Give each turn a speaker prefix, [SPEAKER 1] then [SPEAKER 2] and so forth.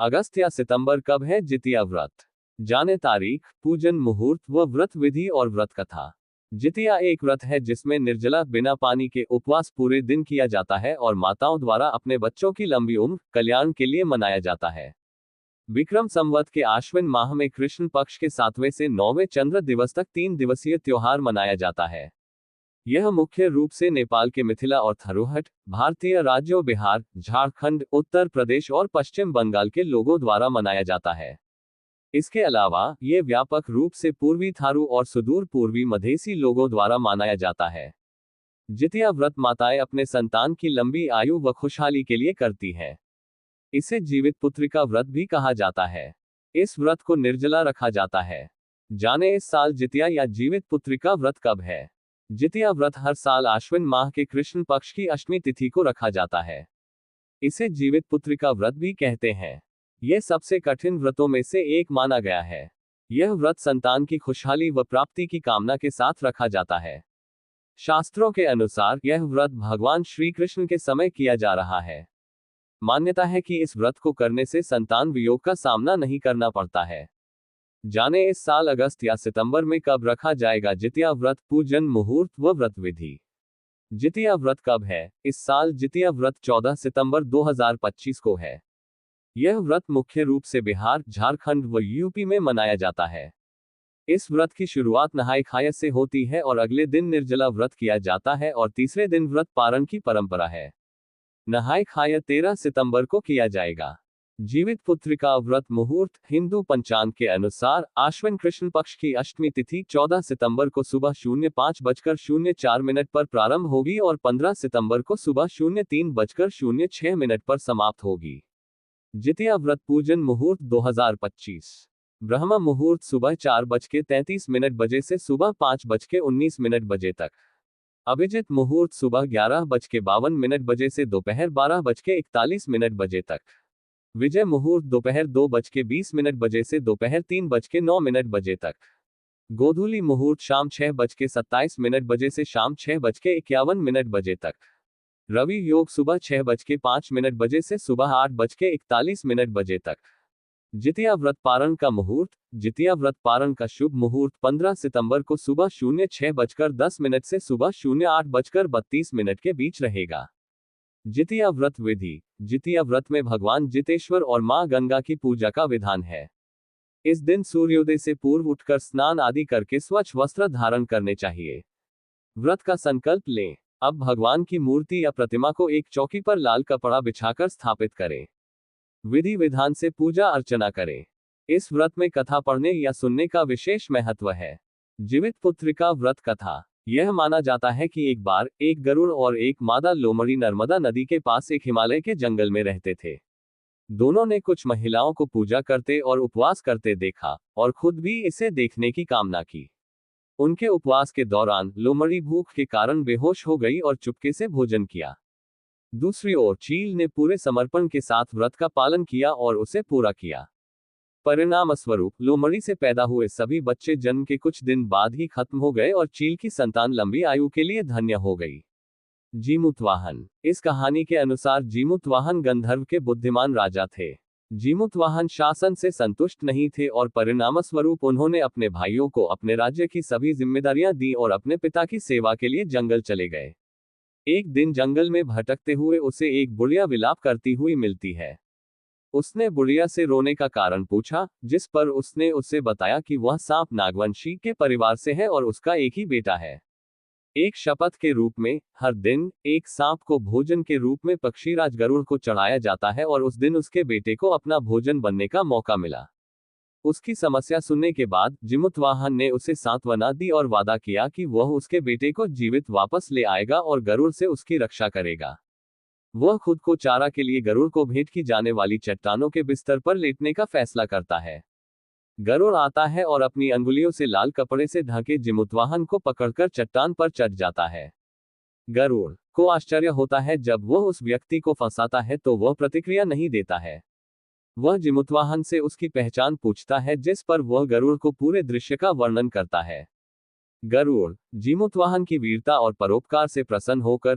[SPEAKER 1] अगस्त या सितंबर कब है जितिया व्रत? जाने तारीख, पूजन मुहूर्त व व्रत विधि और व्रत कथा। जितिया एक व्रत है जिसमें निर्जला बिना पानी के उपवास पूरे दिन किया जाता है और माताओं द्वारा अपने बच्चों की लंबी उम्र कल्याण के लिए मनाया जाता है। विक्रम संवत के आश्विन माह में कृष्ण पक्ष के 7वें से 9वें चंद्र दिवस तक 3 दिवसीय त्योहार मनाया जाता है। यह मुख्य रूप से नेपाल के मिथिला और थरूहट, भारतीय राज्यों बिहार, झारखंड, उत्तर प्रदेश और पश्चिम बंगाल के लोगों द्वारा मनाया जाता है। इसके अलावा ये व्यापक रूप से पूर्वी थारू और सुदूर पूर्वी मधेसी लोगों द्वारा मनाया जाता है। जितिया व्रत माताएं अपने संतान की लंबी आयु व खुशहाली के लिए करती हैं। इसे जीवित पुत्रिका व्रत भी कहा जाता है। इस व्रत को निर्जला रखा जाता है। जाने इस साल जितिया या जीवित पुत्रिका व्रत कब है? जितिया व्रत हर साल आश्विन माह के कृष्ण पक्ष की अष्टमी तिथि को रखा जाता है। इसे जीवित पुत्रिका व्रत भी कहते हैं। यह सबसे कठिन व्रतों में से एक माना गया है। यह व्रत संतान की खुशहाली व प्राप्ति की कामना के साथ रखा जाता है। शास्त्रों के अनुसार यह व्रत भगवान श्री कृष्ण के समय किया जा रहा है। मान्यता है कि इस व्रत को करने से संतान वियोग का सामना नहीं करना पड़ता है। जाने इस साल अगस्त या सितंबर में कब रखा जाएगा जितिया व्रत, पूजन मुहूर्त व व्रत विधि। जितिया व्रत कब है? इस साल जितिया व्रत 14 सितंबर 2025 को है। यह व्रत मुख्य रूप से बिहार, झारखंड व यूपी में मनाया जाता है। इस व्रत की शुरुआत नहाय खाय से होती है और अगले दिन निर्जला व्रत किया जाता है और तीसरे दिन व्रत पारण की परंपरा है। नहाय खाय 13 सितंबर को किया जाएगा। जीवित पुत्रिका व्रत मुहूर्त हिंदू पंचांग के अनुसार आश्विन कृष्ण पक्ष की अष्टमी तिथि 14 सितंबर को सुबह 05:04 पर प्रारंभ होगी और 15 सितंबर को सुबह 03:06 पर समाप्त होगी। जितिया व्रत पूजन मुहूर्त 2025। ब्रह्म मुहूर्त सुबह 4:33 बजे से सुबह 5:19 बजे तक। अभिजित मुहूर्त सुबह 11:52 बजे से दोपहर 12:41 बजे तक। विजय मुहूर्त दोपहर 2:20 बजे से दोपहर 3:09 बजे तक। गोधूली मुहूर्त शाम 6:27 बजे से शाम 6:51 बजे तक। रवि योग सुबह 6:05 बजे से सुबह 8:41 बजे तक। जितिया व्रत पारण का मुहूर्त। जितिया व्रत पारण का शुभ मुहूर्त 15 सितंबर को सुबह 06:10 से सुबह 08:32 के बीच रहेगा। जितिया व्रत विधि। जितिया व्रत में भगवान जितेश्वर और मां गंगा की पूजा का विधान है। इस दिन सूर्योदय से पूर्व उठकर स्नान आदि करके स्वच्छ वस्त्र धारण करने चाहिए। व्रत का संकल्प लें। अब भगवान की मूर्ति या प्रतिमा को एक चौकी पर लाल कपड़ा बिछाकर स्थापित करें। विधि विधान से पूजा अर्चना करें। इस व्रत में कथा पढ़ने या सुनने का विशेष महत्व है। जीवित पुत्रिका व्रत कथा। यह माना जाता है कि एक बार एक गरुड़ और एक मादा लोमड़ी नर्मदा नदी के पास एक हिमालय के जंगल में रहते थे। दोनों ने कुछ महिलाओं को पूजा करते और उपवास करते देखा और खुद भी इसे देखने की कामना की। उनके उपवास के दौरान लोमड़ी भूख के कारण बेहोश हो गई और चुपके से भोजन किया। दूसरी ओर चील ने पूरे समर्पण के साथ व्रत का पालन किया और उसे पूरा किया। परिणाम स्वरूप लोमड़ी से पैदा हुए सभी बच्चे जन्म के कुछ दिन बाद ही खत्म हो गए और चील की संतान लंबी आयु के लिए धन्य हो गई। जीमूतवाहन। इस कहानी के अनुसार जीमूतवाहन गंधर्व के बुद्धिमान राजा थे। जीमूतवाहन शासन से संतुष्ट नहीं थे और परिणामस्वरूप उन्होंने अपने भाइयों को अपने राज्य की सभी जिम्मेदारियां दी और अपने पिता की सेवा के लिए जंगल चले गए। एक दिन जंगल में भटकते हुए उसे एक बुढ़िया विलाप करती हुई मिलती है। उसने बुढ़िया से रोने का कारण पूछा, जिस पर उसने उसे बताया कि वह सांप नागवंशी के परिवार से है और उसका एक ही बेटा है। एक शपथ के रूप में हर दिन एक सांप को भोजन के रूप में पक्षीराज गरुड़ को चढ़ाया जाता है और उस दिन उसके बेटे को अपना भोजन बनने का मौका मिला। उसकी समस्या सुनने के बाद जीमूतवाहन ने उसे सांत्वना दी और वादा किया कि वह उसके बेटे को जीवित वापस ले आएगा और गरुड़ से उसकी रक्षा करेगा। वह खुद को चारा के लिए गरुड़ को भेंट की जाने वाली चट्टानों के बिस्तर पर लेटने का फैसला करता है। गरुड़ आता है और अपनी अंगुलियों से लाल कपड़े से ढके जीमूतवाहन को पकड़कर चट्टान पर चढ़ जाता है। गरुड़ को आश्चर्य होता है जब वह उस व्यक्ति को फंसाता है तो वह प्रतिक्रिया नहीं देता है। वह जीमूतवाहन से उसकी पहचान पूछता है, जिस पर वह गरुड़ को पूरे दृश्य का वर्णन करता है। गरुड़ जीमूतवाहन की वीरता और परोपकार से प्रसन्न होकर